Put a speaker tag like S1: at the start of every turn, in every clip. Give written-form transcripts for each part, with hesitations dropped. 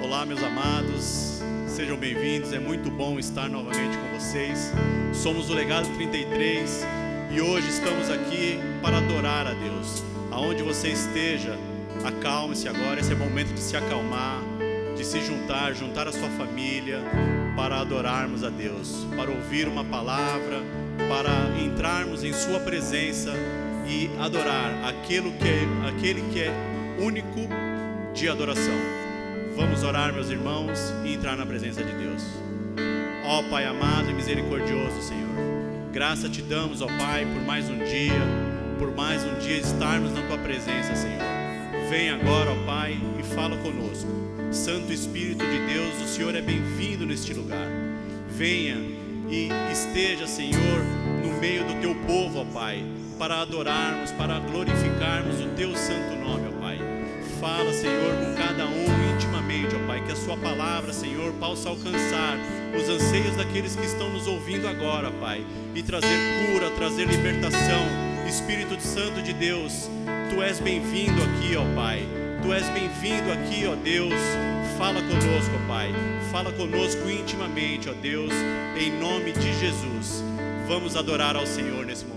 S1: Olá, meus amados, sejam bem-vindos, é muito bom estar novamente com vocês. Somos o Legado 33 e hoje estamos aqui para adorar a Deus. Aonde você esteja, acalme-se agora, esse é o momento de se acalmar, de se juntar a sua família para adorarmos a Deus, para ouvir uma palavra, para entrarmos em sua presença e adorar aquele que é único de adoração. Vamos orar, meus irmãos, e entrar na presença de Deus. Ó Pai amado e misericordioso, Senhor, graça te damos, ó Pai, por mais um dia estarmos na Tua presença, Senhor. Vem agora, ó Pai, e fala conosco. Santo Espírito de Deus, o Senhor é bem-vindo neste lugar. Venha e esteja, Senhor, no meio do Teu povo, ó Pai, para adorarmos, para glorificarmos o Teu santo nome, ó Pai. Fala, Senhor, com cada um intimamente, ó Pai, que a Sua palavra, Senhor, possa alcançar os anseios daqueles que estão nos ouvindo agora, Pai, e trazer cura, trazer libertação. Espírito Santo de Deus, Tu és bem-vindo aqui, ó Pai, Tu és bem-vindo aqui, ó Deus. Fala conosco, ó Pai, fala conosco intimamente, ó Deus, em nome de Jesus. Vamos adorar ao Senhor nesse momento.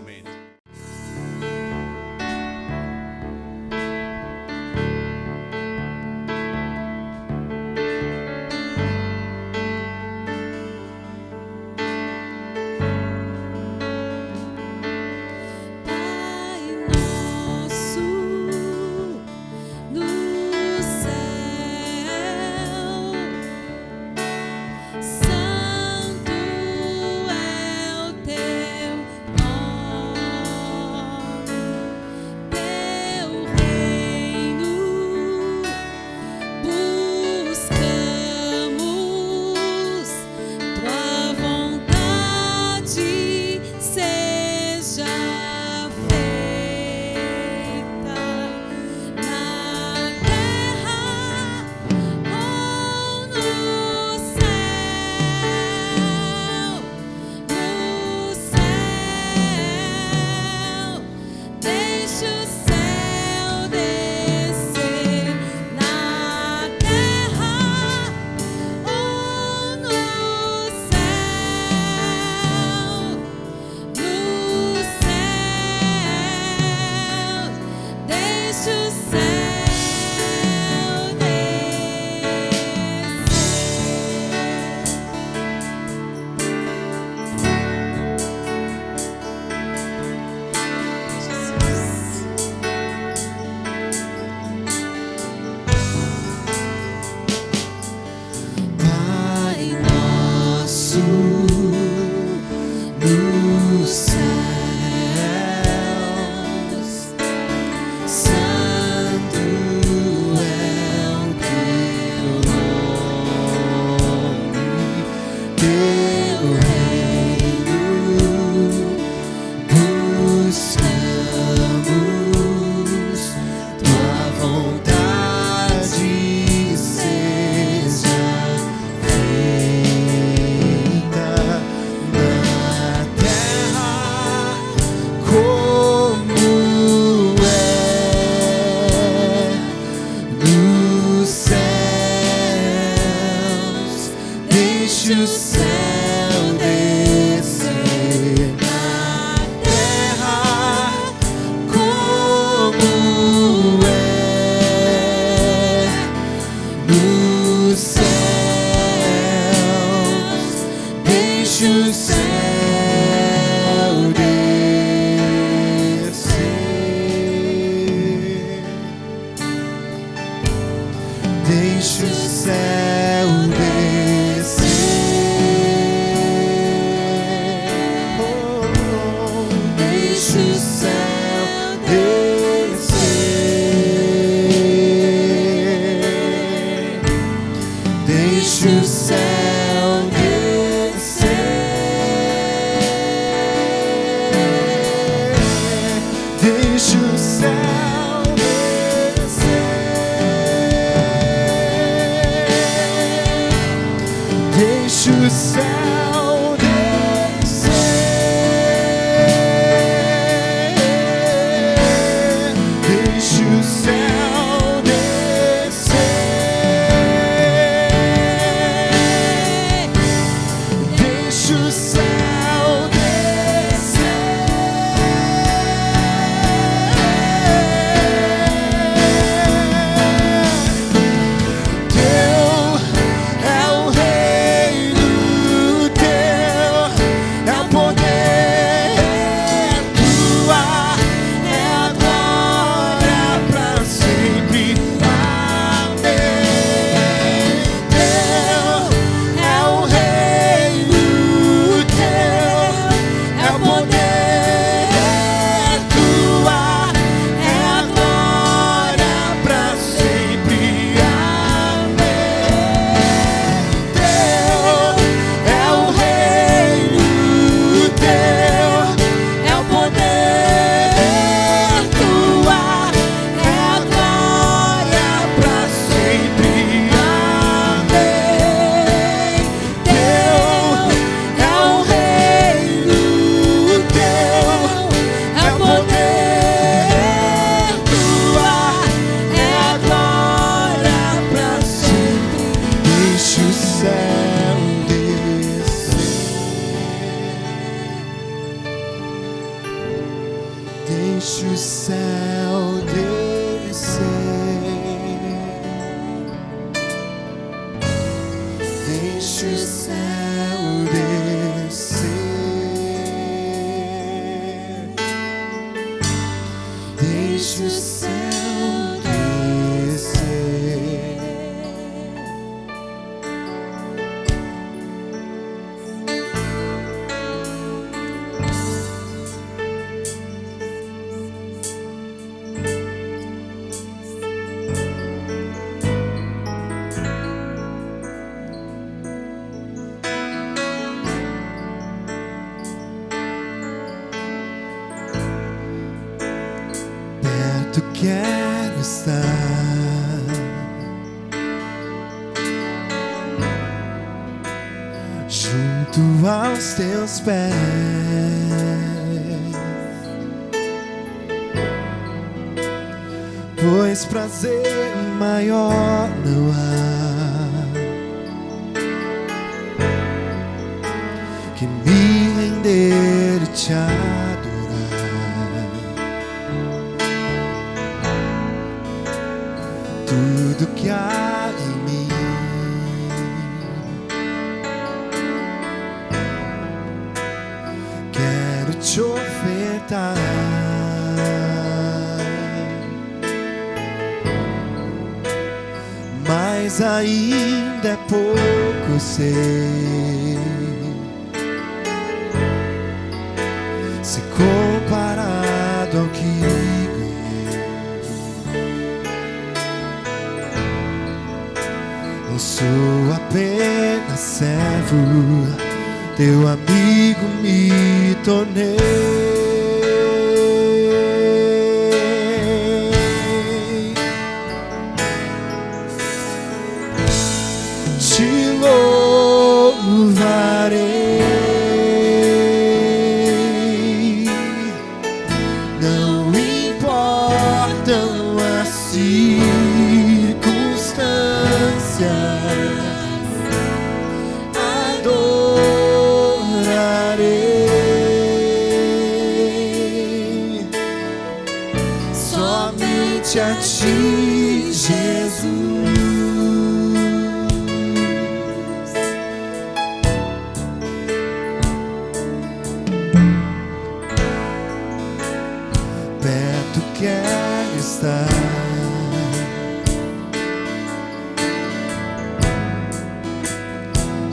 S2: deixa o céu descer, deixa o céu descer, deixa o céu descer. Teu é o reino, teu é o poder, tua é a glória pra sempre. Amém. Teu é o reino, teu é o poder, tua é a glória pra sempre. Amém. Teu é o reino, teu é o poder, tua é a glória pra sempre. Amém. Teu é o reino, teu é o poder, tua é a glória pra sempre. Deixa o céu descer, deixa o céu descer, deixa o céu descer, deixa o céu descer. Perto quero estar, junto aos teus pés, pois prazer maior não há que me render e te adorar. Tudo que há em mim quero te ofertar, mas ainda é pouco, eu sei, se comparado ao que ganhei. Eu sou apenas servo, teu amigo me tornei. Te louvarei, não importam as circunstâncias, adorarei somente a ti, Jesus. Perto quero estar,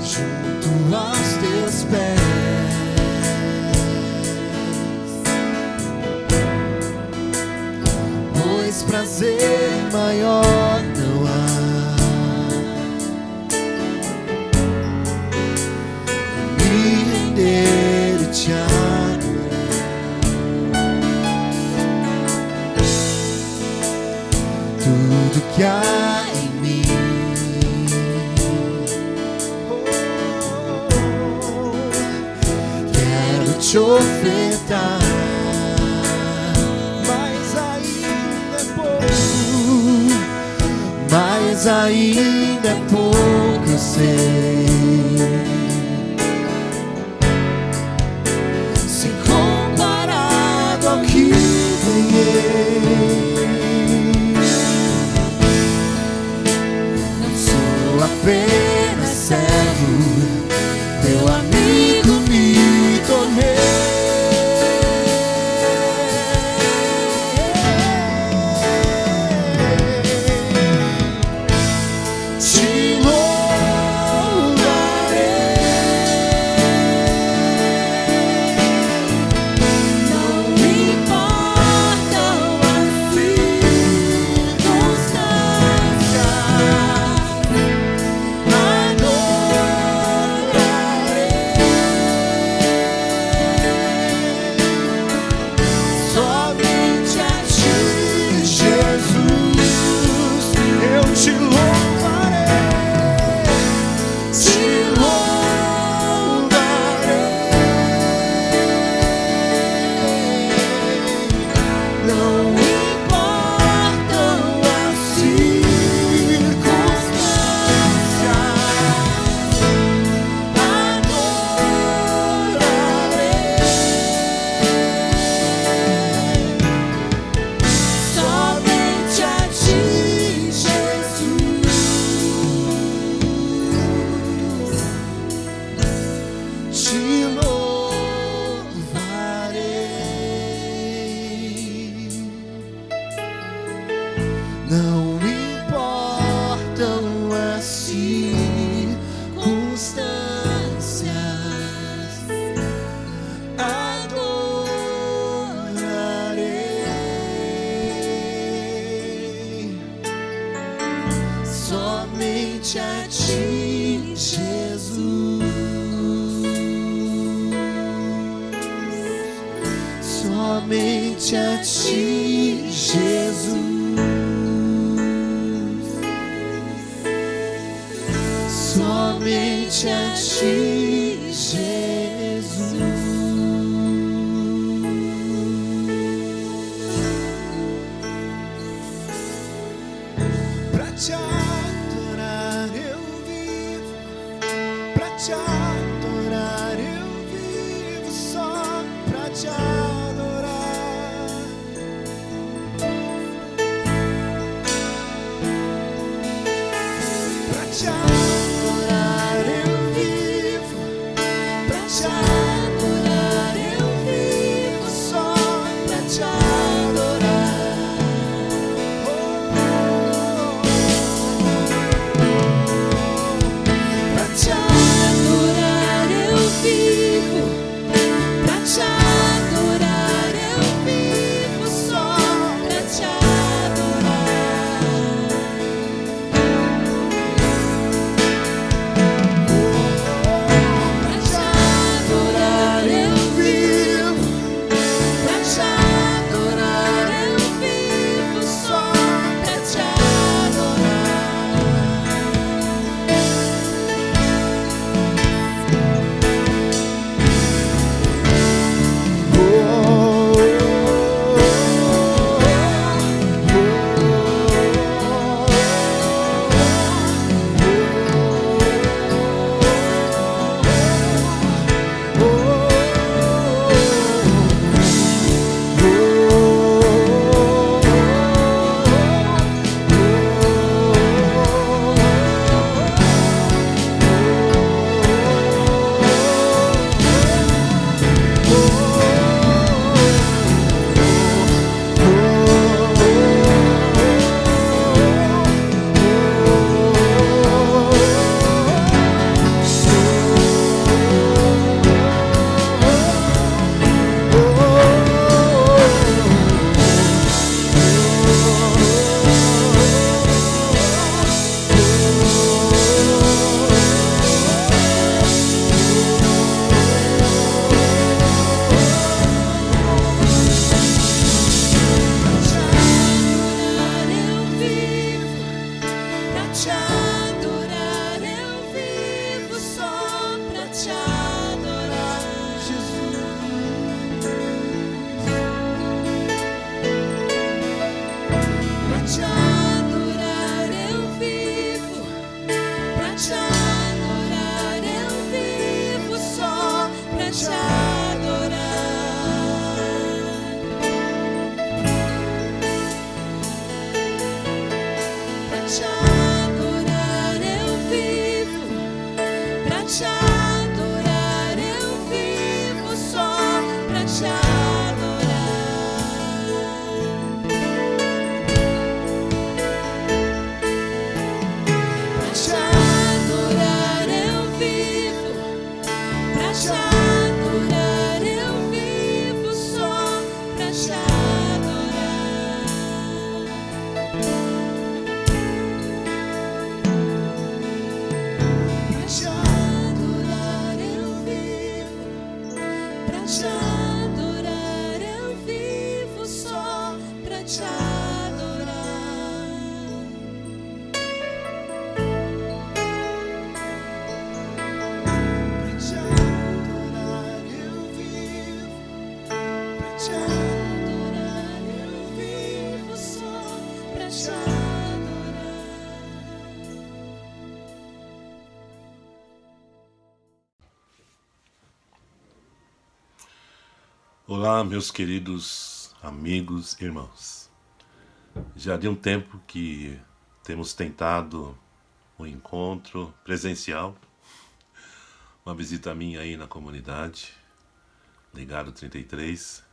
S2: junto aos teus pés, pois prazer maior não há que me render e te adorar. Tudo que há em mim te ofertar, mas ainda é pouco, mas ainda é pouco, eu sei. Se comparado ao que ganhei, não sou apenas servo, teu amigo me tornei. Te não importam as circunstâncias, adorarei somente a ti, Jesus, somente a ti, Jesus. Somente a ti, Jesus. Pra te adorar eu vivo, pra te adorar eu vivo, só pra te adorar. Pra te adorar. te adorar eu vivo, pra te adorar eu vivo, só pra te adorar. Pra te adorar eu vivo, pra te adorar eu vivo, só pra te adorar.
S3: Olá, meus queridos amigos e irmãos. Já de um tempo que temos tentado um encontro presencial, uma visita minha aí na comunidade, Legado 33.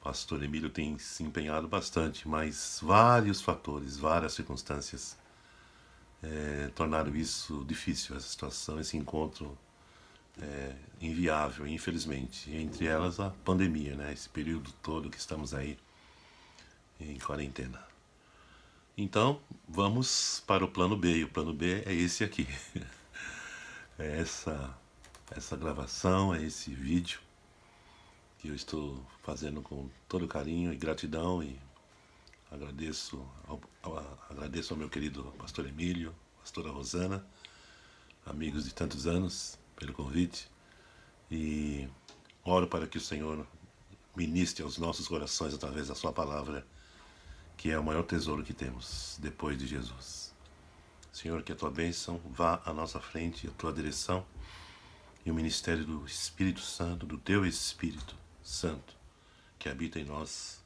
S3: O pastor Emílio tem se empenhado bastante, mas vários fatores, várias circunstâncias tornaram isso difícil, essa situação, esse encontro inviável, infelizmente. Entre elas a pandemia, né? Esse período todo que estamos aí em quarentena. Então, vamos para o plano B. E o plano B é esse aqui. É essa gravação, é esse vídeo que eu estou fazendo com todo carinho e gratidão, e agradeço ao meu querido pastor Emílio, pastora Rosana, amigos de tantos anos, pelo convite, e oro para que o Senhor ministre aos nossos corações através da sua palavra, que é o maior tesouro que temos depois de Jesus. Senhor, que a tua bênção vá à nossa frente, a tua direção e o ministério do Espírito Santo, do teu Espírito Santo, que habita em nós,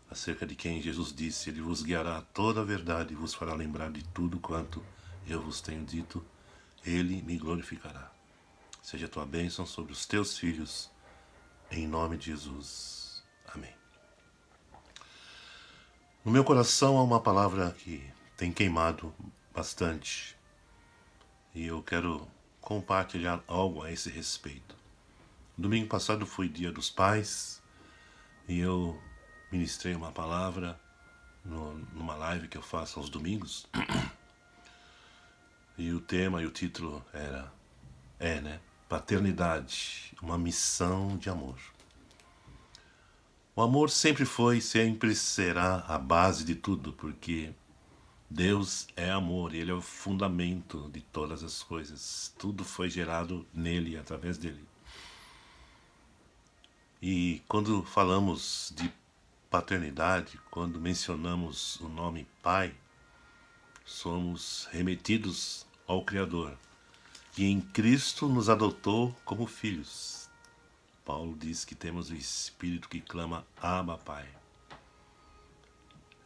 S3: acerca de quem Jesus disse: Ele vos guiará a toda a verdade e vos fará lembrar de tudo quanto eu vos tenho dito, Ele me glorificará. Seja a tua bênção sobre os teus filhos, em nome de Jesus. Amém. No meu coração há uma palavra que tem queimado bastante, e eu quero compartilhar algo a esse respeito. Domingo passado foi Dia dos Pais, e eu ministrei uma palavra numa live que eu faço aos domingos, e o tema e o título né? Paternidade, uma missão de amor. O amor sempre foi e sempre será a base de tudo, porque Deus é amor, Ele é o fundamento de todas as coisas. Tudo foi gerado nele, através dele. E quando falamos de paternidade, quando mencionamos o nome Pai, somos remetidos ao Criador, que em Cristo nos adotou como filhos. Paulo diz que temos o Espírito que clama: Abba, Pai.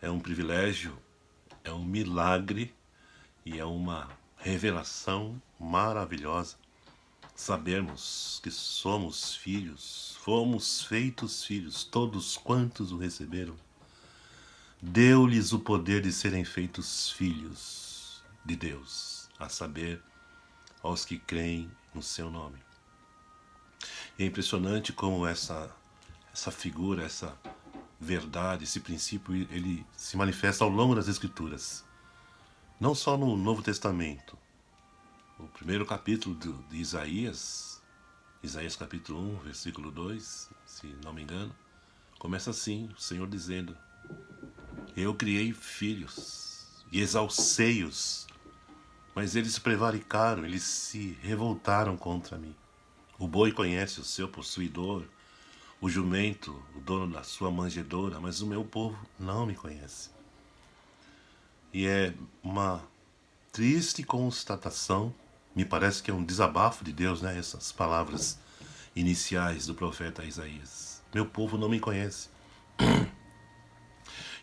S3: É um privilégio, é um milagre e é uma revelação maravilhosa sabermos que somos filhos, fomos feitos filhos, todos quantos o receberam. Deu-lhes o poder de serem feitos filhos de Deus, a saber, aos que creem no seu nome. E é impressionante como essa figura, essa verdade, esse princípio, ele se manifesta ao longo das Escrituras. Não só no Novo Testamento. O primeiro capítulo de Isaías capítulo 1, versículo 2, se não me engano, começa assim, o Senhor dizendo: Eu criei filhos e exalcei-os, mas eles se prevaricaram, eles se revoltaram contra mim. O boi conhece o seu possuidor, o jumento, o dono da sua manjedoura, mas o meu povo não me conhece. E é uma triste constatação, me parece que é um desabafo de Deus, né? Essas palavras iniciais do profeta Isaías. Meu povo não me conhece.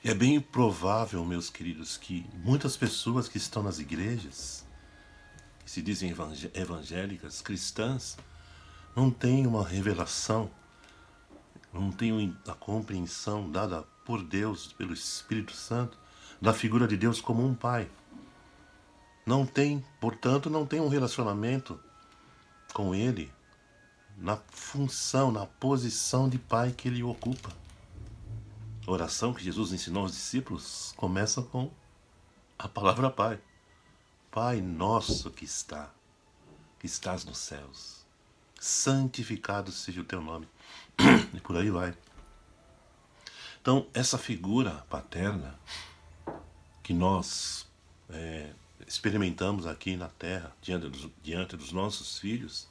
S3: E é bem provável, meus queridos, que muitas pessoas que estão nas igrejas, que se dizem evangélicas, cristãs, não têm uma revelação, não têm a compreensão dada por Deus, pelo Espírito Santo, da figura de Deus como um pai. portanto, não tem um relacionamento com Ele na função, na posição de pai que Ele ocupa. A oração que Jesus ensinou aos discípulos começa com a palavra Pai. Pai nosso que estás nos céus, santificado seja o teu nome. E por aí vai. Então, essa figura paterna que nós experimentamos aqui na terra, diante dos nossos filhos,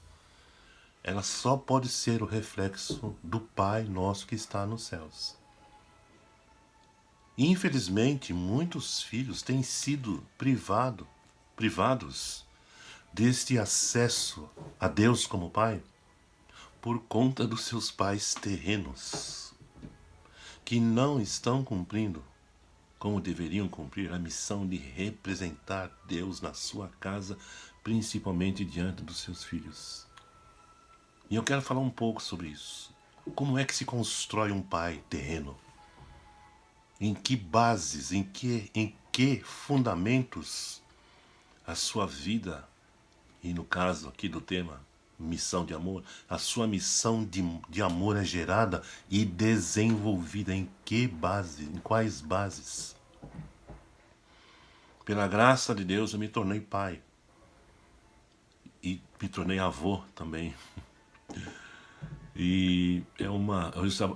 S3: ela só pode ser o reflexo do Pai nosso que está nos céus. Infelizmente, muitos filhos têm sido privados deste acesso a Deus como Pai por conta dos seus pais terrenos, que não estão cumprindo como deveriam cumprir a missão de representar Deus na sua casa, principalmente diante dos seus filhos. E eu quero falar um pouco sobre isso. Como é que se constrói um pai terreno? Em que bases, em que fundamentos a sua vida, e no caso aqui do tema, missão de amor, a sua missão de amor é gerada e desenvolvida em que base, em quais bases? Pela graça de Deus eu me tornei pai e me tornei avô também. E eu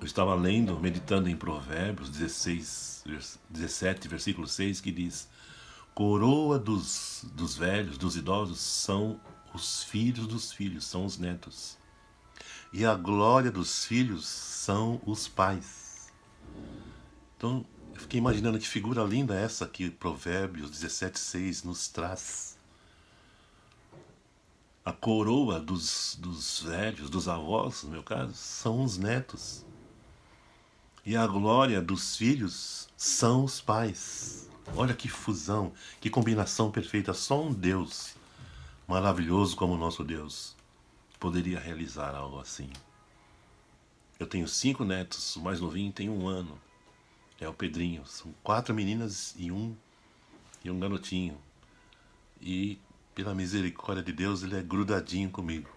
S3: estava lendo, meditando em Provérbios 17, versículo 6, que diz: coroa dos velhos, dos idosos, são os filhos dos filhos, são os netos. E a glória dos filhos são os pais. Então, eu fiquei imaginando que figura linda essa que Provérbios 17, 6 nos traz. A coroa dos velhos, dos avós, no meu caso, são os netos. E a glória dos filhos são os pais. Olha que fusão, que combinação perfeita. Só um Deus maravilhoso como o nosso Deus poderia realizar algo assim. Eu tenho 5 netos, o mais novinho tem 1 ano. É o Pedrinho. São 4 meninas e um garotinho. E pela misericórdia de Deus, ele é grudadinho comigo.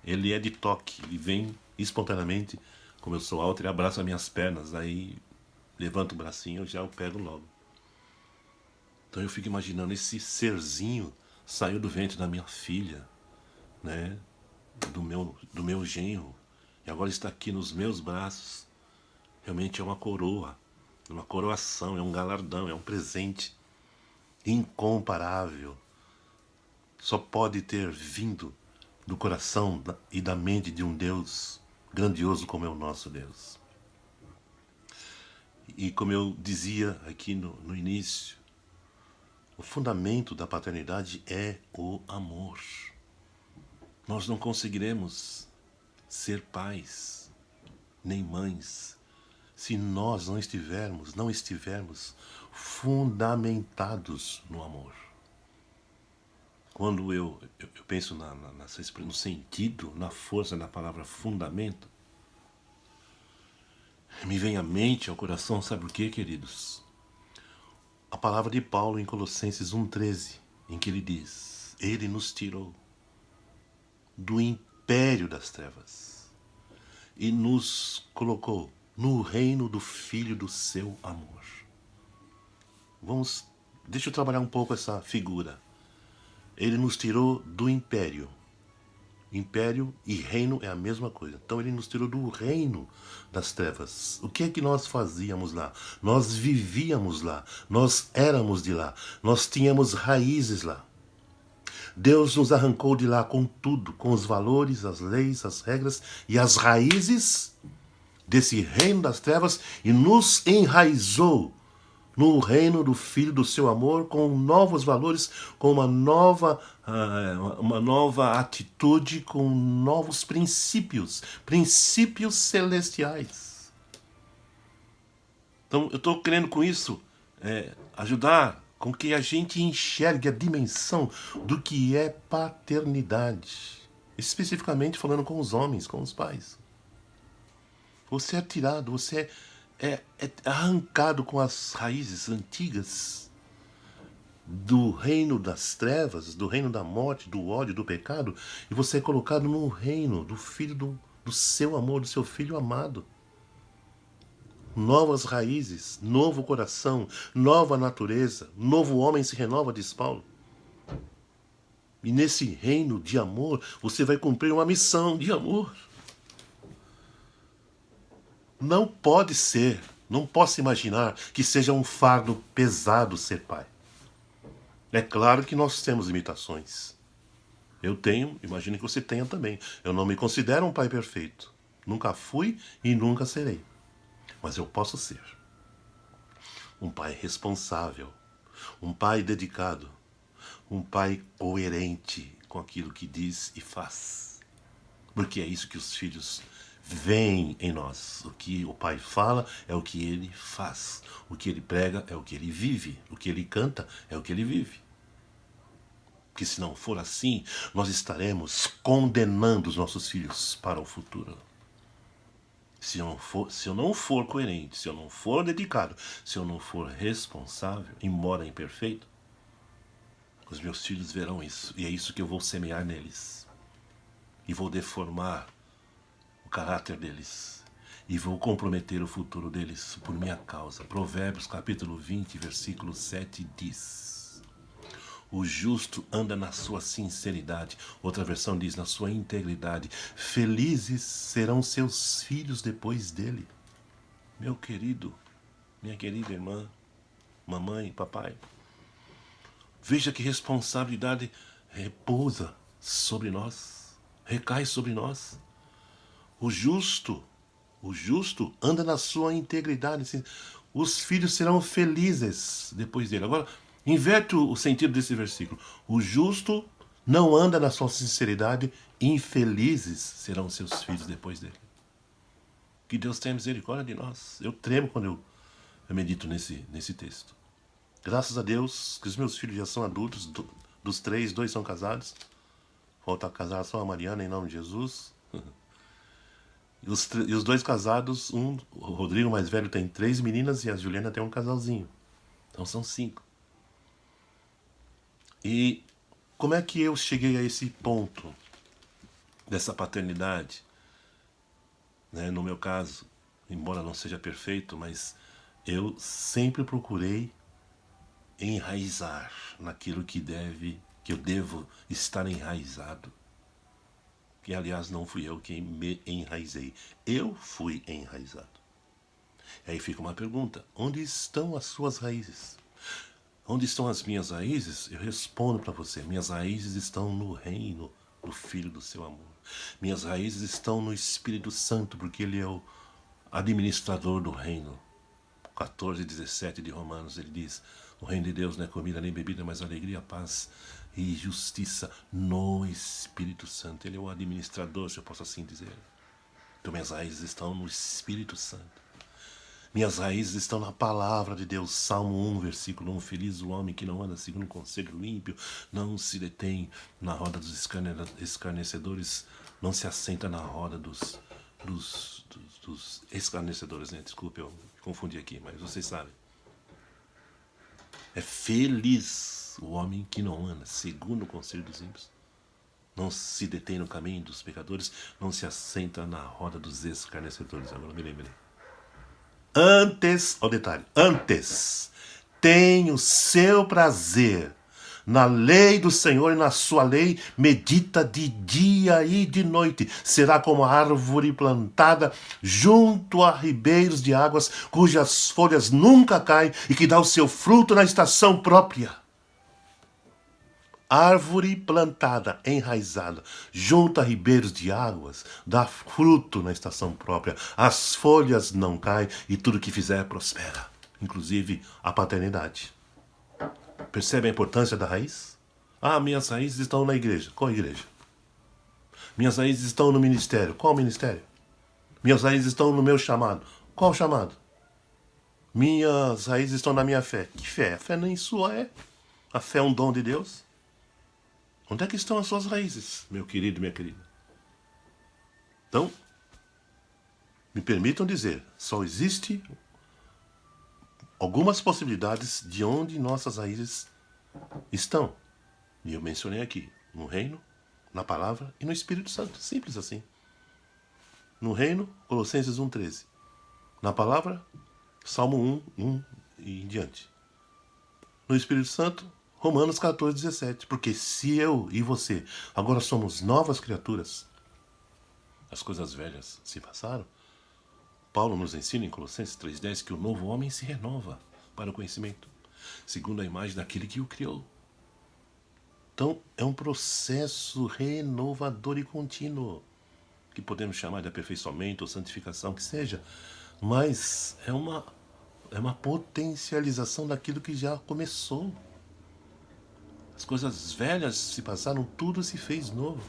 S3: Ele é de toque, ele vem espontaneamente, como eu sou alto, ele abraça minhas pernas, aí levanta o bracinho, eu já o pego logo. Então eu fico imaginando, esse serzinho saiu do ventre da minha filha, né? do meu genro, e agora está aqui nos meus braços. Realmente é uma coroa, uma coroação, é um galardão, é um presente incomparável. Só pode ter vindo do coração e da mente de um Deus grandioso como é o nosso Deus. E como eu dizia aqui no início, o fundamento da paternidade é o amor. Nós não conseguiremos ser pais nem mães se nós não estivermos fundamentados no amor. Quando eu penso no sentido, na força da palavra fundamento, me vem à mente, ao coração, sabe o que, queridos? A palavra de Paulo em Colossenses 1,13, em que ele diz: ele nos tirou do império das trevas e nos colocou no reino do Filho do seu amor. Deixa eu trabalhar um pouco essa figura. Ele nos tirou do império. Império e reino é a mesma coisa. Então ele nos tirou do reino das trevas. O que é que nós fazíamos lá? Nós vivíamos lá. Nós éramos de lá. Nós tínhamos raízes lá. Deus nos arrancou de lá com tudo, com os valores, as leis, as regras e as raízes desse reino das trevas, e nos enraizou no reino do Filho do seu amor, com novos valores, com uma nova atitude, com novos princípios celestiais. Então eu estou querendo com isso ajudar com que a gente enxergue a dimensão do que é paternidade, especificamente falando com os homens, com os pais. Você é tirado, você é arrancado com as raízes antigas do reino das trevas, do reino da morte, do ódio, do pecado, e você é colocado no reino do filho do seu amor, do seu filho amado. Novas raízes, novo coração, nova natureza, novo homem se renova, diz Paulo. E nesse reino de amor, você vai cumprir uma missão de amor. Não pode ser, não posso imaginar que seja um fardo pesado ser pai. É claro que nós temos limitações. Eu tenho, imagino que você tenha também. Eu não me considero um pai perfeito. Nunca fui e nunca serei. Mas eu posso ser um pai responsável, um pai dedicado, um pai coerente com aquilo que diz e faz. Porque é isso que os filhos veem em nós. O que o pai fala é o que ele faz. O que ele prega é o que ele vive. O que ele canta é o que ele vive. Porque se não for assim, nós estaremos condenando os nossos filhos para o futuro. Se eu não for coerente, se eu não for dedicado, se eu não for responsável, embora imperfeito, os meus filhos verão isso. E é isso que eu vou semear neles. E vou deformar o caráter deles. E vou comprometer o futuro deles por minha causa. Provérbios capítulo 20, versículo 7 diz: o justo anda na sua sinceridade. Outra versão diz, na sua integridade. Felizes serão seus filhos depois dele. Meu querido, minha querida irmã, mamãe, papai, veja que responsabilidade repousa sobre nós, recai sobre nós. O justo anda na sua integridade. Os filhos serão felizes depois dele. Agora, inverte o sentido desse versículo. O justo não anda na sua sinceridade, infelizes serão seus filhos depois dele. Que Deus tenha misericórdia de nós. Eu tremo quando eu medito nesse texto. Graças a Deus que os meus filhos já são adultos. Dos 3, 2 são casados. Falta casar só a Mariana, em nome de Jesus. E os 2 casados, o Rodrigo mais velho tem 3 meninas e a Juliana tem um casalzinho. Então são 5. E como é que eu cheguei a esse ponto dessa paternidade? Né? No meu caso, embora não seja perfeito, mas eu sempre procurei enraizar naquilo que eu devo estar enraizado. Que, aliás, não fui eu quem me enraizei. Eu fui enraizado. E aí fica uma pergunta. Onde estão as suas raízes? Onde estão as minhas raízes? Eu respondo para você. Minhas raízes estão no reino do Filho do seu amor. Minhas raízes estão no Espírito Santo, porque Ele é o administrador do reino. 14:17 de Romanos, ele diz: o reino de Deus não é comida nem bebida, mas alegria, paz e justiça no Espírito Santo. Ele é o administrador, se eu posso assim dizer. Então minhas raízes estão no Espírito Santo. Minhas raízes estão na palavra de Deus. Salmo 1, versículo 1. Feliz o homem que não anda segundo um conselho ímpio, não se detém na roda dos escarnecedores, não se assenta na roda dos escarnecedores, né? Desculpe, eu confundi aqui, mas vocês sabem. É feliz o homem que não anda segundo o conselho dos ímpios, não se detém no caminho dos pecadores, não se assenta na roda dos escarnecedores. Agora me lembrei. Antes, ó detalhe, antes tem o seu prazer na lei do Senhor, e na sua lei medita de dia e de noite. Será como a árvore plantada junto a ribeiros de águas, cujas folhas nunca caem e que dá o seu fruto na estação própria. Árvore plantada, enraizada, junto a ribeiros de águas, dá fruto na estação própria. As folhas não caem e tudo que fizer prospera, inclusive a paternidade. Percebe a importância da raiz? Ah, minhas raízes estão na igreja. Qual igreja? Minhas raízes estão no ministério. Qual ministério? Minhas raízes estão no meu chamado. Qual chamado? Minhas raízes estão na minha fé. Que fé? A fé nem sua é. A fé é um dom de Deus. Onde é que estão as suas raízes, meu querido e minha querida? Então, me permitam dizer, só existe algumas possibilidades de onde nossas raízes estão, e eu mencionei aqui, no reino, na palavra e no Espírito Santo. Simples assim. No reino, Colossenses 1,13. Na palavra, Salmo 1 e em diante. No Espírito Santo, Romanos 14,17. Porque se eu e você agora somos novas criaturas, as coisas velhas se passaram. Paulo nos ensina em Colossenses 3,10 que o novo homem se renova para o conhecimento, segundo a imagem daquele que o criou. Então, é um processo renovador e contínuo, que podemos chamar de aperfeiçoamento ou santificação, que seja, mas é uma potencialização daquilo que já começou. As coisas velhas se passaram, tudo se fez novo.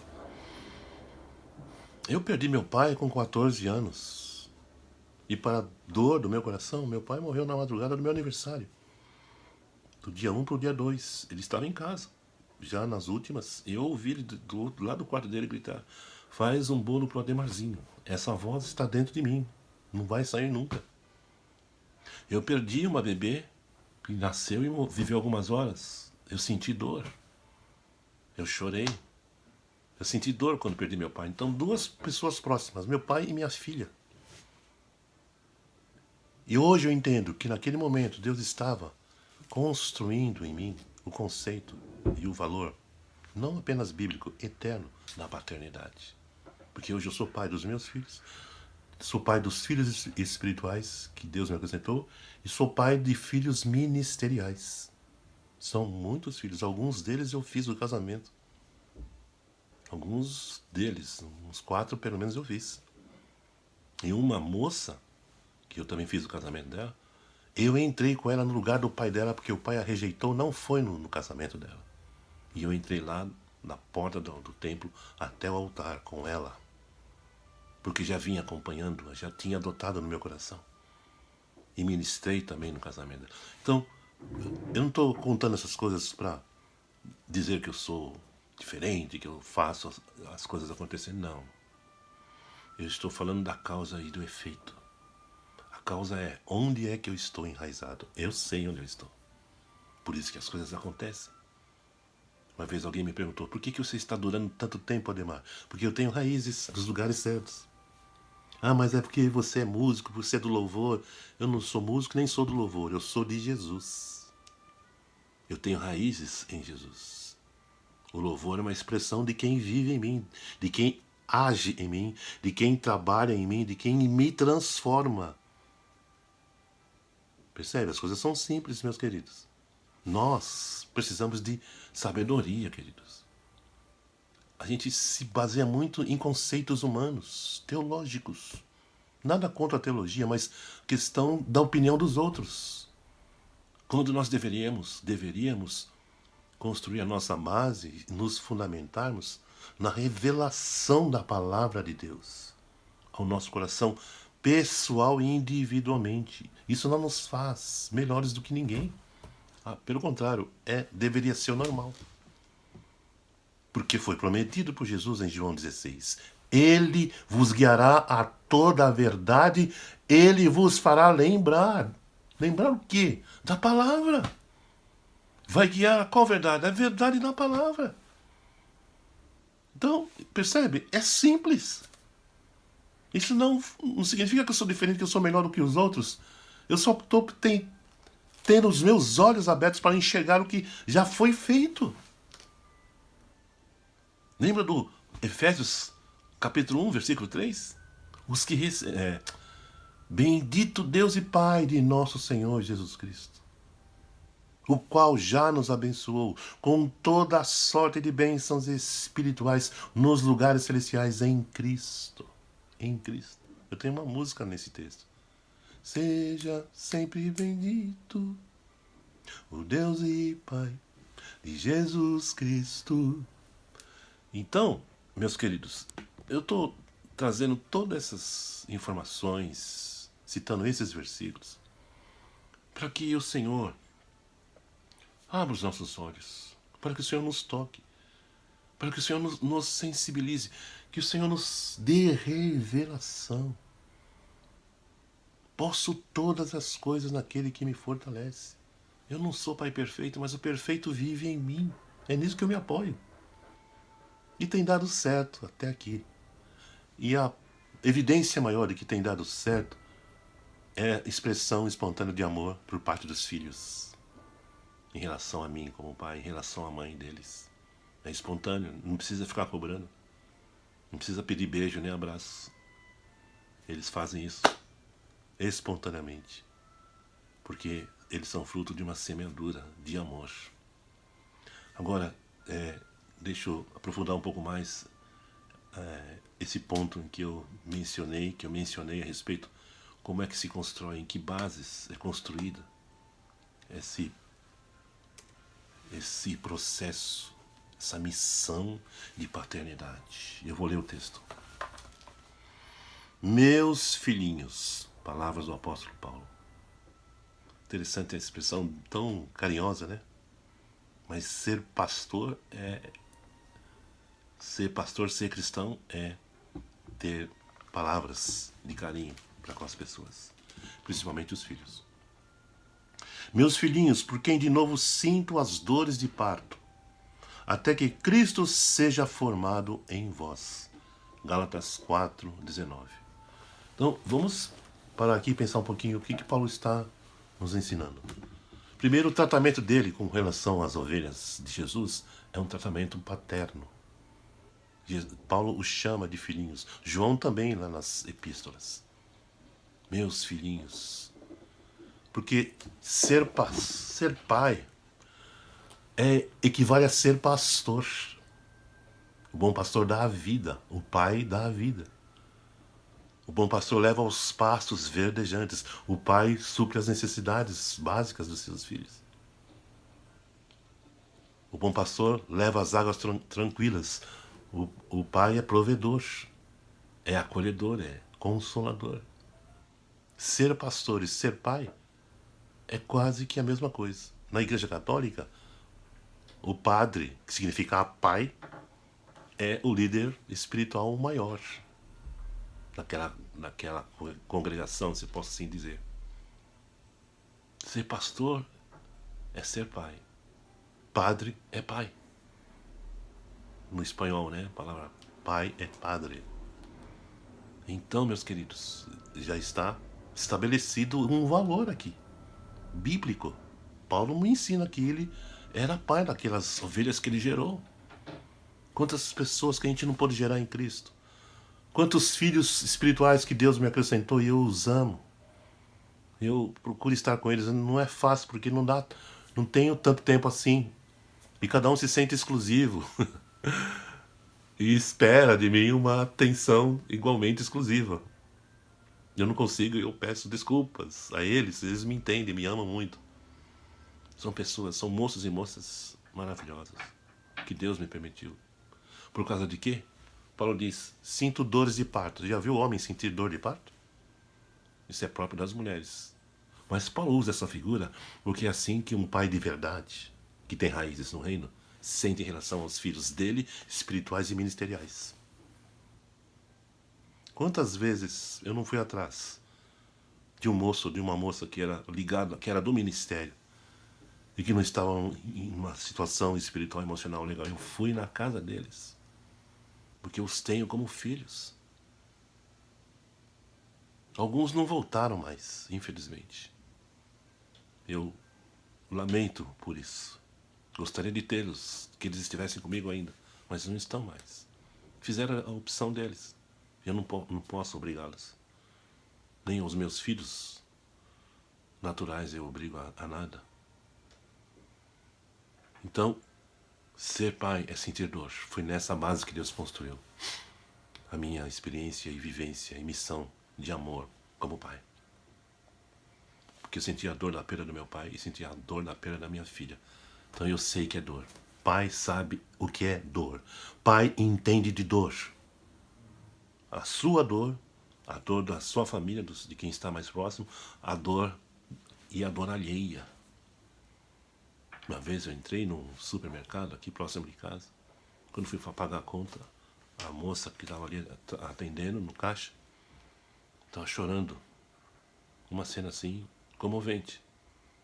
S3: Eu perdi meu pai com 14 anos. E para a dor do meu coração, meu pai morreu na madrugada do meu aniversário. Do dia 1 para o dia 2. Ele estava em casa. Já nas últimas, eu ouvi ele lá do quarto dele gritar: faz um bolo pro Ademarzinho. Essa voz está dentro de mim. Não vai sair nunca. Eu perdi uma bebê que nasceu e viveu algumas horas. Eu senti dor. Eu chorei. Eu senti dor quando perdi meu pai. Então, duas pessoas próximas, meu pai e minha filha. E hoje eu entendo que naquele momento Deus estava construindo em mim o conceito e o valor, não apenas bíblico, eterno, da paternidade. Porque hoje eu sou pai dos meus filhos, sou pai dos filhos espirituais que Deus me apresentou e sou pai de filhos ministeriais. São muitos filhos, alguns deles eu fiz o casamento. Alguns deles, uns 4 pelo menos eu fiz. E uma moça, que eu também fiz o casamento dela, eu entrei com ela no lugar do pai dela, porque o pai a rejeitou, não foi no casamento dela. E eu entrei lá na porta do templo até o altar com ela. Porque já vinha acompanhando, já tinha adotado no meu coração. E ministrei também no casamento dela. Então, eu não estou contando essas coisas para dizer que eu sou diferente, que eu faço as coisas acontecerem. Não. Eu estou falando da causa e do efeito. A causa é onde é que eu estou enraizado. Eu sei onde eu estou. Por isso que as coisas acontecem. Uma vez alguém me perguntou: por que você está durando tanto tempo, Ademar? Porque eu tenho raízes dos lugares certos. Ah, mas é porque você é músico, você é do louvor. Eu não sou músico nem sou do louvor. Eu sou de Jesus. Eu tenho raízes em Jesus. O louvor é uma expressão de quem vive em mim, de quem age em mim, de quem trabalha em mim, de quem me transforma. Percebe? As coisas são simples, meus queridos. Nós precisamos de sabedoria, queridos. A gente se baseia muito em conceitos humanos, teológicos. Nada contra a teologia, mas questão da opinião dos outros. Quando nós deveríamos construir a nossa base, nos fundamentarmos na revelação da palavra de Deus ao nosso coração, pessoal e individualmente. Isso não nos faz melhores do que ninguém. Pelo contrário, deveria ser o normal. Porque foi prometido por Jesus em João 16. Ele vos guiará a toda a verdade, ele vos fará lembrar. Lembrar o quê? Da palavra. Vai guiar a qual verdade? A verdade na palavra. Então, percebe? É simples. Isso não significa que eu sou diferente, que eu sou melhor do que os outros. Eu só estou tendo os meus olhos abertos para enxergar o que já foi feito. Lembra do Efésios capítulo 1, versículo 3? Os que bendito Deus e Pai de nosso Senhor Jesus Cristo, o qual já nos abençoou com toda a sorte de bênçãos espirituais nos lugares celestiais em Cristo. Em Cristo. Eu tenho uma música nesse texto. Seja sempre bendito o Deus e Pai de Jesus Cristo. Então, meus queridos, eu estou trazendo todas essas informações, citando esses versículos, para que o Senhor abra os nossos olhos, para que o Senhor nos toque, para que o Senhor nos sensibilize, que o Senhor nos dê revelação. Posso todas as coisas naquele que me fortalece. Eu não sou pai perfeito, mas o perfeito vive em mim. É nisso que eu me apoio. E tem dado certo até aqui. E a evidência maior de que tem dado certo é a expressão espontânea de amor por parte dos filhos. Em relação a mim como pai, em relação à mãe deles. É espontâneo, não precisa ficar cobrando. Não precisa pedir beijo nem abraço. Eles fazem isso espontaneamente. Porque eles são fruto de uma semeadura de amor. Agora, deixa eu aprofundar um pouco mais esse ponto em que eu mencionei a respeito, como é que se constrói, em que bases é construída esse processo, essa missão de paternidade. Eu vou ler o texto. Meus filhinhos, palavras do apóstolo Paulo. Interessante a expressão tão carinhosa, né? Mas ser pastor, ser cristão é ter palavras de carinho para com as pessoas, principalmente os filhos. Meus filhinhos, por quem de novo sinto as dores de parto, até que Cristo seja formado em vós. Gálatas 4:19. Então, vamos parar aqui e pensar um pouquinho o que Paulo está nos ensinando. Primeiro, o tratamento dele com relação às ovelhas de Jesus é um tratamento paterno. Paulo os chama de filhinhos. João também, lá nas epístolas. Meus filhinhos. Porque ser pai equivale a ser pastor. O bom pastor dá a vida. O pai dá a vida. O bom pastor leva aos pastos verdejantes. O pai supre as necessidades básicas dos seus filhos. O bom pastor leva as águas tranquilas. O pai é provedor, é acolhedor, é consolador. Ser pastor e ser pai é quase que a mesma coisa. Na Igreja Católica, o padre, que significa pai, é o líder espiritual maior naquela congregação, se posso assim dizer. Ser pastor é ser pai. Padre é pai. No espanhol, né? A palavra pai é padre. Então, meus queridos, já está estabelecido um valor aqui, bíblico. Paulo me ensina que ele era pai daquelas ovelhas que ele gerou. Quantas pessoas que a gente não pôde gerar em Cristo. Quantos filhos espirituais que Deus me acrescentou e eu os amo. Eu procuro estar com eles. Não é fácil, porque não tenho tanto tempo assim. E cada um se sente exclusivo. E espera de mim uma atenção igualmente exclusiva. Eu não consigo e eu peço desculpas a eles. Eles me entendem, me amam muito. São pessoas, são moços e moças maravilhosas. Que Deus me permitiu. Por causa de quê? Paulo diz, sinto dores de parto. Já viu o homem sentir dor de parto? Isso é próprio das mulheres. Mas Paulo usa essa figura porque é assim que um pai de verdade, que tem raízes no reino, sente em relação aos filhos dele, espirituais e ministeriais. Quantas vezes eu não fui atrás de um moço, de uma moça que era ligada, que era do ministério, e que não estavam em uma situação espiritual e emocional legal. Eu fui na casa deles, porque eu os tenho como filhos. Alguns não voltaram mais, infelizmente. Eu lamento por isso. Gostaria de tê-los, que eles estivessem comigo ainda, mas não estão mais. Fizeram a opção deles. Eu não posso obrigá-los. Nem os meus filhos naturais eu obrigo a nada. Então, ser pai é sentir dor. Foi nessa base que Deus construiu a minha experiência e vivência e missão de amor como pai. Porque eu senti a dor da perda do meu pai e senti a dor da perda da minha filha. Então eu sei que é dor. Pai sabe o que é dor. Pai entende de dor. A sua dor, a dor da sua família, de quem está mais próximo, a dor e a dor alheia. Uma vez eu entrei num supermercado aqui próximo de casa. Quando fui pagar a conta, a moça que estava ali atendendo no caixa estava chorando. Uma cena assim, comovente.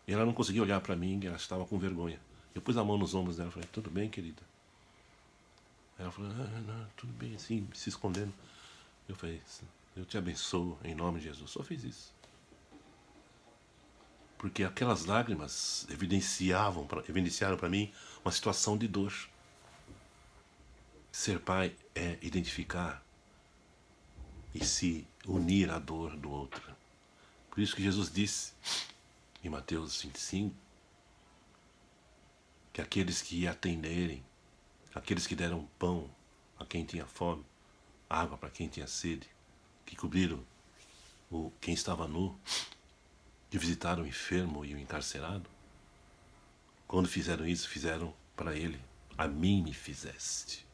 S3: E ela não conseguia olhar para mim, ela estava com vergonha. Eu pus a mão nos ombros dela e falei, tudo bem, querida? Ela falou, não, tudo bem, assim, se escondendo. Eu falei, eu te abençoo em nome de Jesus. Só fiz isso. Porque aquelas lágrimas evidenciaram para mim uma situação de dor. Ser pai é identificar e se unir à dor do outro. Por isso que Jesus disse em Mateus 25 que aqueles que atenderem, aqueles que deram pão a quem tinha fome, água para quem tinha sede, que cobriram quem estava nu, que visitaram o enfermo e o encarcerado, quando fizeram isso, fizeram para ele, a mim me fizeste.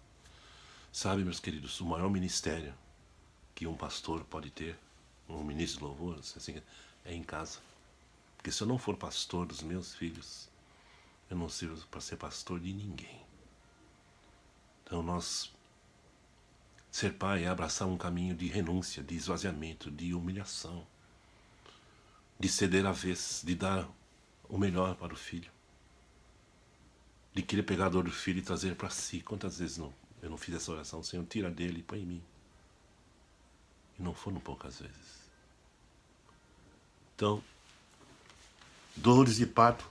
S3: Sabe, meus queridos, o maior ministério que um pastor pode ter, um ministro de louvor, assim, é em casa. Porque se eu não for pastor dos meus filhos, eu não sirvo para ser pastor de ninguém. Então ser pai é abraçar um caminho de renúncia, de esvaziamento, de humilhação, de ceder a vez, de dar o melhor para o filho, de querer pegar a dor do filho e trazer para si. Quantas vezes eu não fiz essa oração? Senhor, tira dele e põe em mim. E não foram poucas vezes. Então, dores de parto,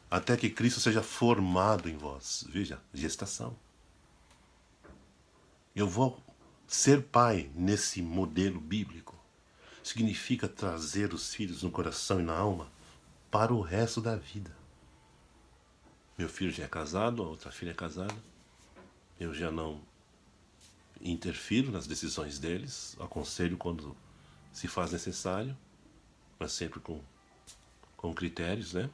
S3: até que Cristo seja formado em vós. Veja, gestação. Eu vou ser pai nesse modelo bíblico. Significa trazer os filhos no coração e na alma para o resto da vida. Meu filho já é casado, a outra filha é casada. Eu já não interfiro nas decisões deles, aconselho quando se faz necessário, mas sempre com critérios, né?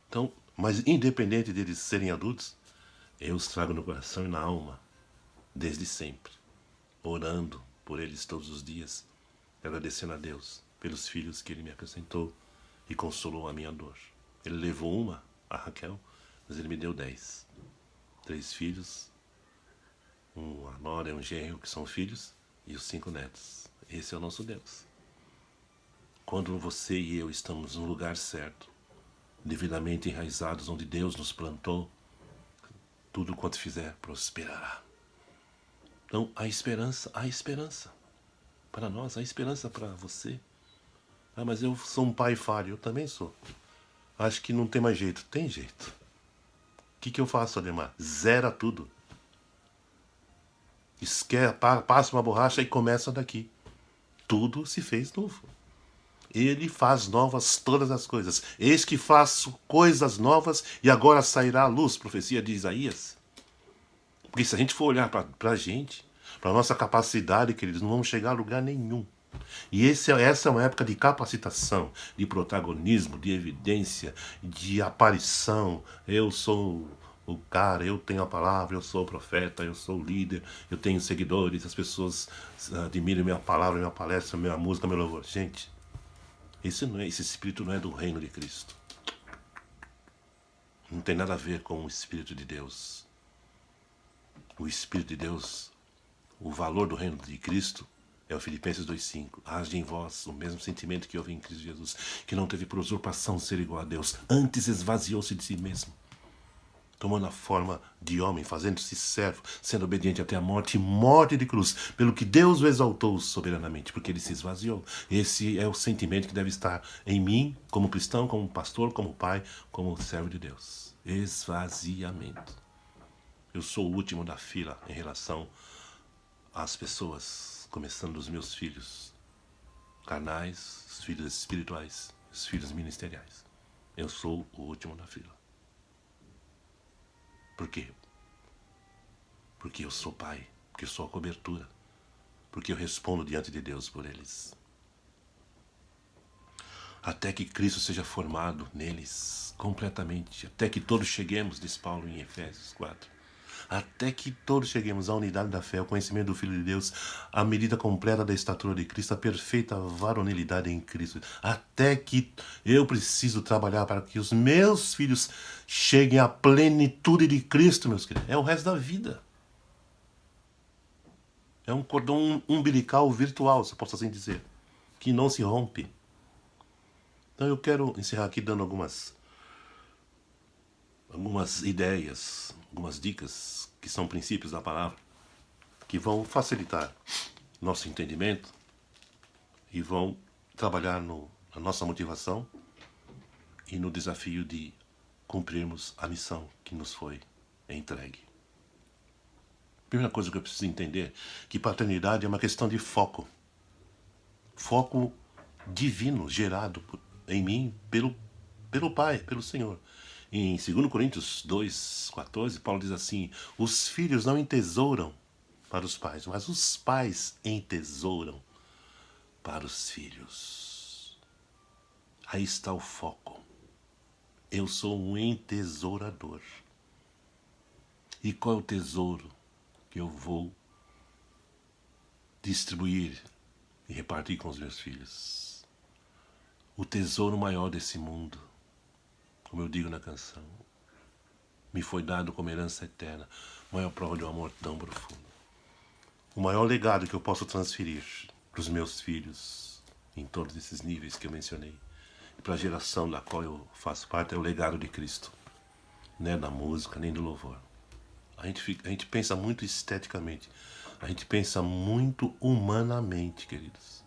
S3: Então, mas independente deles serem adultos, eu os trago no coração e na alma, desde sempre, orando por eles todos os dias, agradecendo a Deus pelos filhos que Ele me acrescentou e consolou a minha dor. Ele levou uma, a Raquel, mas Ele me deu 10. 3 filhos, uma nora e um genro que são filhos, e os 5 netos. Esse é o nosso Deus. Quando você e eu estamos no lugar certo, devidamente enraizados onde Deus nos plantou, tudo quanto fizer prosperará. Então, há esperança para nós, há esperança para você. Ah, mas eu sou um pai falho, eu também sou. Acho que não tem mais jeito. Tem jeito. O que eu faço, Ademar? Zera tudo. Passa uma borracha e começa daqui. Tudo se fez novo. Ele faz novas todas as coisas. Eis que faço coisas novas e agora sairá a luz. Profecia de Isaías. Porque se a gente for olhar para a gente, para a nossa capacidade, queridos, não vamos chegar a lugar nenhum. E essa é uma época de capacitação, de protagonismo, de evidência, de aparição. Eu sou o cara, eu tenho a palavra, eu sou o profeta, eu sou o líder, eu tenho seguidores, as pessoas admiram minha palavra, minha palestra, minha música, meu louvor. Gente, esse espírito não é do reino de Cristo. Não tem nada a ver com o Espírito de Deus. O Espírito de Deus, o valor do reino de Cristo é o Filipenses 2,5. Age em vós o mesmo sentimento que houve em Cristo Jesus, que não teve por usurpação ser igual a Deus, antes esvaziou-se de si mesmo, tomando a forma de homem, fazendo-se servo, sendo obediente até a morte, morte de cruz, pelo que Deus o exaltou soberanamente, porque ele se esvaziou. Esse é o sentimento que deve estar em mim, como cristão, como pastor, como pai, como servo de Deus. Esvaziamento. Eu sou o último da fila em relação às pessoas, começando dos meus filhos carnais, os filhos espirituais, os filhos ministeriais. Eu sou o último da fila. Por quê? Porque eu sou pai, porque eu sou a cobertura, porque eu respondo diante de Deus por eles. Até que Cristo seja formado neles completamente, até que todos cheguemos, diz Paulo em Efésios 4. Até que todos cheguemos à unidade da fé, ao conhecimento do Filho de Deus, à medida completa da estatura de Cristo, à perfeita varonilidade em Cristo. Até que eu preciso trabalhar para que os meus filhos cheguem à plenitude de Cristo, meus queridos. É o resto da vida. É um cordão umbilical virtual, se eu posso assim dizer, que não se rompe. Então eu quero encerrar aqui dando algumas ideias, algumas dicas, que são princípios da palavra, que vão facilitar nosso entendimento e vão trabalhar na nossa motivação e no desafio de cumprirmos a missão que nos foi entregue. Primeira coisa que eu preciso entender é que paternidade é uma questão de foco. Foco divino gerado em mim pelo Pai, pelo Senhor. Em 2 Coríntios 2,14, Paulo diz assim: os filhos não entesouram para os pais, mas os pais entesouram para os filhos. Aí está o foco. Eu sou um entesourador. E qual é o tesouro que eu vou distribuir e repartir com os meus filhos? O tesouro maior desse mundo, como eu digo na canção, me foi dado como herança eterna, maior prova de um amor tão profundo. O maior legado que eu posso transferir para os meus filhos, em todos esses níveis que eu mencionei, e para a geração da qual eu faço parte, é o legado de Cristo. Não é da música, nem do louvor. A gente pensa muito esteticamente, a gente pensa muito humanamente, queridos.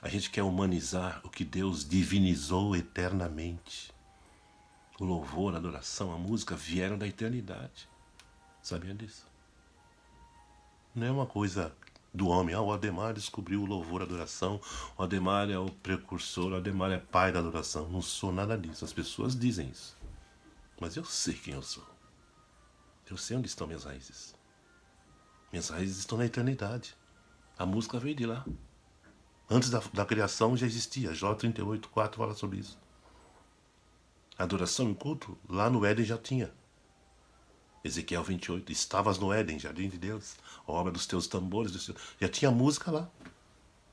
S3: A gente quer humanizar o que Deus divinizou eternamente. O louvor, a adoração, a música vieram da eternidade. Sabia disso? Não é uma coisa do homem. O Ademar descobriu o louvor, a adoração. O Ademar é o precursor, o Ademar é pai da adoração. Não sou nada disso. As pessoas dizem isso. Mas eu sei quem eu sou. Eu sei onde estão minhas raízes. Minhas raízes estão na eternidade. A música veio de lá. Antes da criação já existia. Jó 38:4 fala sobre isso. A adoração e o culto lá no Éden já tinha. Ezequiel 28, estavas no Éden, jardim de Deus, obra dos teus tambores, já tinha música lá.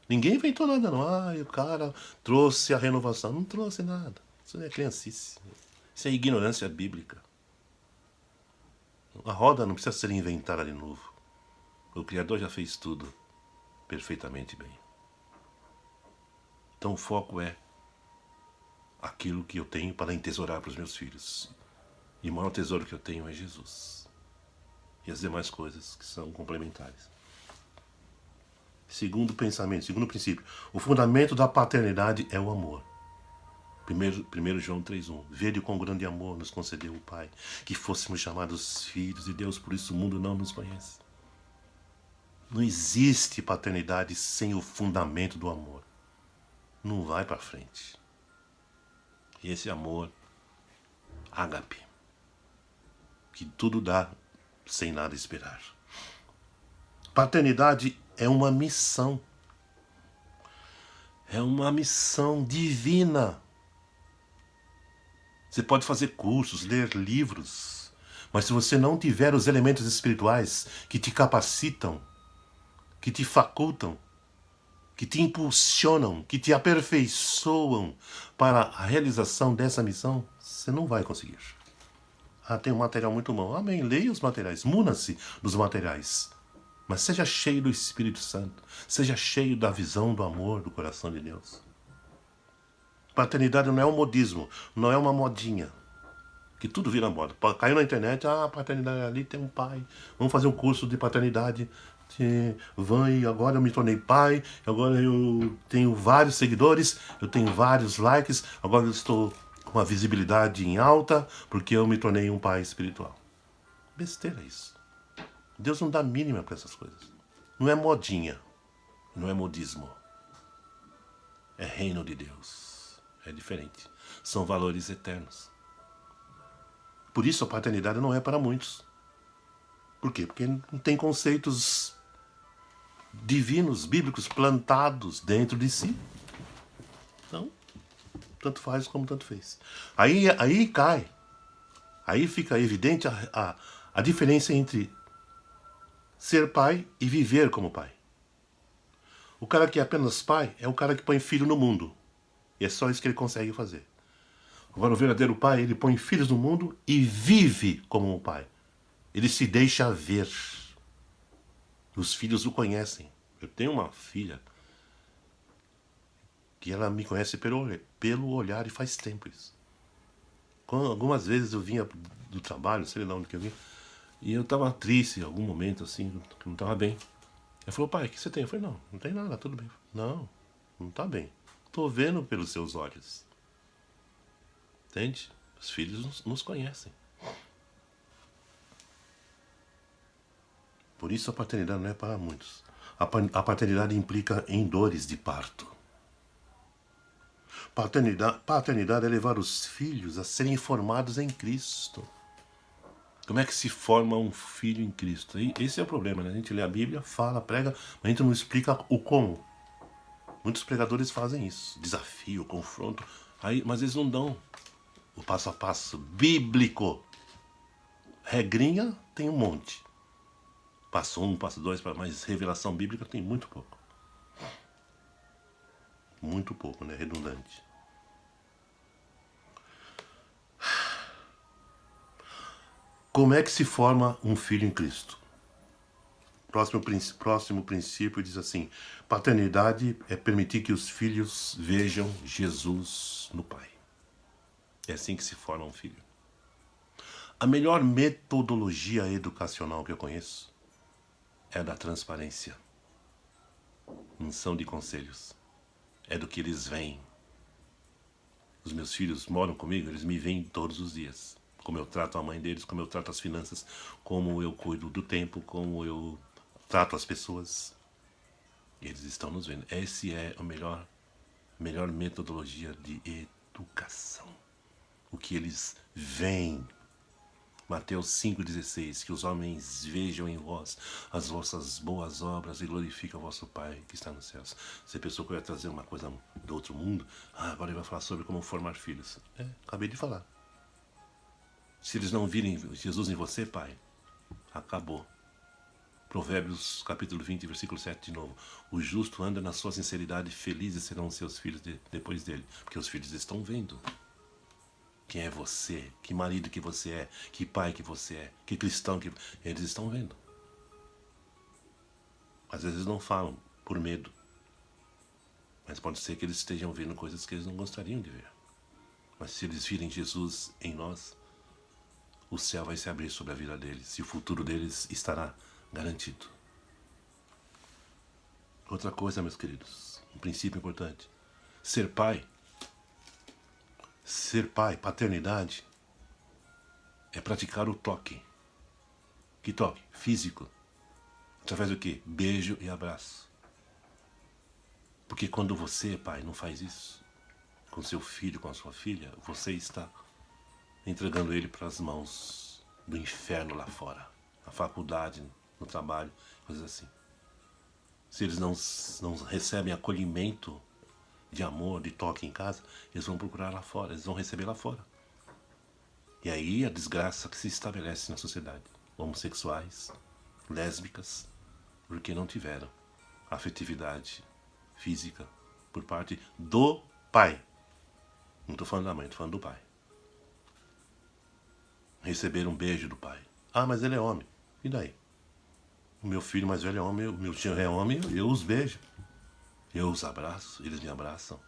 S3: Ninguém inventou nada não. O cara trouxe a renovação. Não trouxe nada. Isso é criancice. Isso é ignorância bíblica. A roda não precisa ser inventada de novo. O Criador já fez tudo perfeitamente bem. Então o foco é aquilo que eu tenho para entesourar para os meus filhos. E o maior tesouro que eu tenho é Jesus. E as demais coisas que são complementares. Segundo pensamento, segundo princípio, o fundamento da paternidade é o amor. 1 João 3,1. Vede quão grande amor nos concedeu o Pai, que fôssemos chamados filhos de Deus, por isso o mundo não nos conhece. Não existe paternidade sem o fundamento do amor. Não vai para frente. E esse amor, ágape, que tudo dá sem nada esperar. Paternidade é uma missão. É uma missão divina. Você pode fazer cursos, ler livros, mas se você não tiver os elementos espirituais que te capacitam, que te facultam, que te impulsionam, que te aperfeiçoam para a realização dessa missão, você não vai conseguir. Tem um material muito bom. Amém. Leia os materiais. Muna-se dos materiais. Mas seja cheio do Espírito Santo. Seja cheio da visão do amor do coração de Deus. Paternidade não é um modismo. Não é uma modinha. Que tudo vira moda. Caiu na internet. Paternidade ali tem um pai. Vamos fazer um curso de paternidade. Agora eu me tornei pai. Agora eu tenho vários seguidores. Eu tenho vários likes. Agora eu estou com uma visibilidade em alta, porque eu me tornei um pai espiritual. Besteira isso. Deus não dá mínima para essas coisas. Não é modinha. Não é modismo. É reino de Deus. É diferente. São valores eternos. Por isso a paternidade não é para muitos. Por quê? Porque não tem conceitos divinos, bíblicos, plantados dentro de si. Então, tanto faz como tanto fez. Aí cai. Aí fica evidente a diferença entre ser pai e viver como pai. O cara que é apenas pai é o cara que põe filho no mundo. E é só isso que ele consegue fazer. Agora o verdadeiro pai, ele põe filhos no mundo e vive como um pai. Ele se deixa ver. Os filhos o conhecem. Eu tenho uma filha que ela me conhece pelo olhar e faz tempo isso. Algumas vezes eu vinha do trabalho, sei lá onde que eu vim, e eu estava triste em algum momento, assim, que não estava bem. Ela falou, pai, o que você tem? Eu falei, não tem nada, tudo bem. Não está bem. Estou vendo pelos seus olhos. Entende? Os filhos nos conhecem. Por isso a paternidade não é para muitos. A paternidade implica em dores de parto. Paternidade é levar os filhos a serem formados em Cristo. Como é que se forma um filho em Cristo? E esse é o problema, né? A gente lê a Bíblia, fala, prega, mas a gente não explica o como. Muitos pregadores fazem isso. Desafio, confronto. Mas eles não dão o passo a passo bíblico. Regrinha tem um monte. Passo 1, passo 2, mas revelação bíblica tem muito pouco. Muito pouco, né? Redundante. Como é que se forma um filho em Cristo? Próximo princípio diz assim: paternidade é permitir que os filhos vejam Jesus no Pai. É assim que se forma um filho. A melhor metodologia educacional que eu conheço é da transparência. Não são de conselhos. É do que eles veem. Os meus filhos moram comigo, eles me veem todos os dias. Como eu trato a mãe deles, como eu trato as finanças, como eu cuido do tempo, como eu trato as pessoas. Eles estão nos vendo. Essa é a melhor metodologia de educação. O que eles veem. Mateus 5,16, que os homens vejam em vós as vossas boas obras e glorifiquem o vosso Pai que está nos céus. Você pensou que eu ia trazer uma coisa do outro mundo? Agora ele vai falar sobre como formar filhos. Acabei de falar. Se eles não virem Jesus em você, pai, acabou. Provérbios capítulo 20, versículo 7 de novo. O justo anda na sua sinceridade, felizes serão os seus filhos depois dele. Porque os filhos estão vendo. Quem é você? Que marido que você é? Que pai que você é? Que cristão que... Eles estão vendo. Às vezes não falam, por medo. Mas pode ser que eles estejam vendo coisas que eles não gostariam de ver. Mas se eles virem Jesus em nós, o céu vai se abrir sobre a vida deles. E o futuro deles estará garantido. Outra coisa, meus queridos. Um princípio importante. Ser pai, paternidade, é praticar o toque. Que toque? Físico. Através do quê? Beijo e abraço. Porque quando você, pai, não faz isso com seu filho, com a sua filha, você está entregando ele para as mãos do inferno lá fora. Na faculdade, no trabalho, coisas assim. Se eles não recebem acolhimento de amor, de toque em casa, eles vão procurar lá fora, eles vão receber lá fora. E aí a desgraça que se estabelece na sociedade. Homossexuais, lésbicas, porque não tiveram afetividade física por parte do pai. Não estou falando da mãe, estou falando do pai. Receber um beijo do pai. Mas ele é homem. E daí? O meu filho mais velho é homem, o meu tio é homem, eu os beijo. Eu os abraço, eles me abraçam.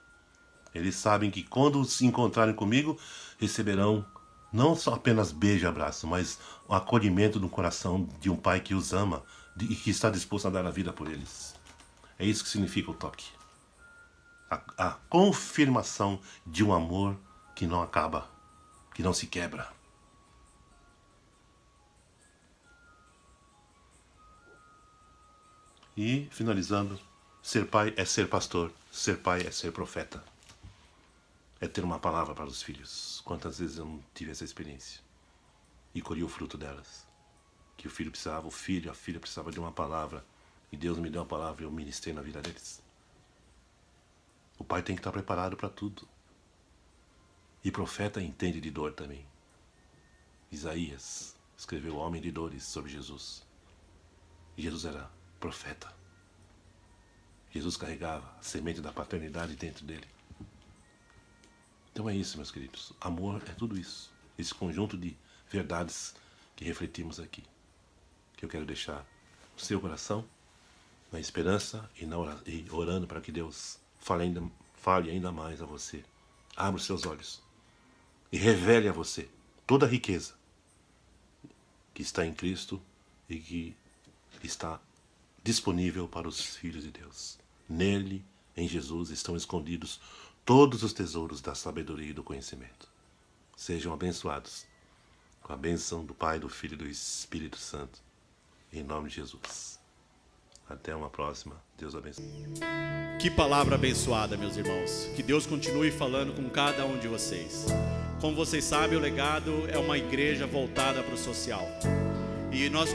S3: Eles sabem que quando se encontrarem comigo, receberão não só apenas beijo e abraço, mas o acolhimento no coração de um pai que os ama e que está disposto a dar a vida por eles. É isso que significa o toque. A confirmação de um amor que não acaba, que não se quebra. E, finalizando, ser pai é ser pastor, ser pai é ser profeta. É ter uma palavra para os filhos. Quantas vezes eu não tive essa experiência? E colhi o fruto delas. Que o filho precisava, a filha precisava de uma palavra. E Deus me deu uma palavra e eu ministrei na vida deles. O pai tem que estar preparado para tudo. E profeta entende de dor também. Isaías escreveu Homem de Dores sobre Jesus. E Jesus era profeta. Jesus carregava a semente da paternidade dentro dele. Então é isso, meus queridos. Amor é tudo isso. Esse conjunto de verdades que refletimos aqui. Que eu quero deixar no seu coração, na esperança e orando para que Deus fale ainda fale ainda mais a você. Abra os seus olhos e revele a você toda a riqueza que está em Cristo e que está disponível para os filhos de Deus. Nele, em Jesus, estão escondidos todos os tesouros da sabedoria e do conhecimento. Sejam abençoados com a bênção do Pai, do Filho e do Espírito Santo. Em nome de Jesus. Até uma próxima. Deus abençoe.
S1: Que palavra abençoada, meus irmãos. Que Deus continue falando com cada um de vocês. Como vocês sabem, o Legado é uma igreja voltada para o social. E nós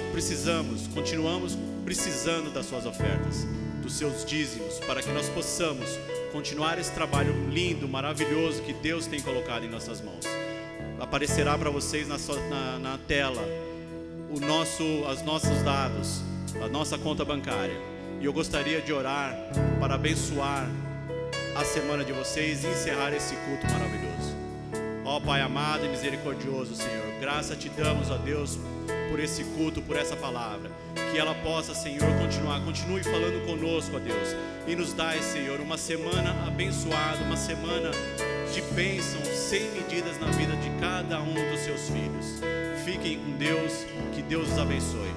S1: continuamos precisando das suas ofertas, dos seus dízimos, para que nós possamos continuar esse trabalho lindo, maravilhoso que Deus tem colocado em nossas mãos. Aparecerá para vocês na tela os nossos dados, a nossa conta bancária. E eu gostaria de orar para abençoar a semana de vocês e encerrar esse culto maravilhoso. Ó Pai amado e misericordioso, Senhor, graça te damos, ó Deus, por esse culto, por essa palavra. Que ela possa, Senhor, continue falando conosco, ó Deus. E nos dai, Senhor, uma semana abençoada, uma semana de bênção sem medidas na vida de cada um dos seus filhos. Fiquem com Deus, que Deus os abençoe.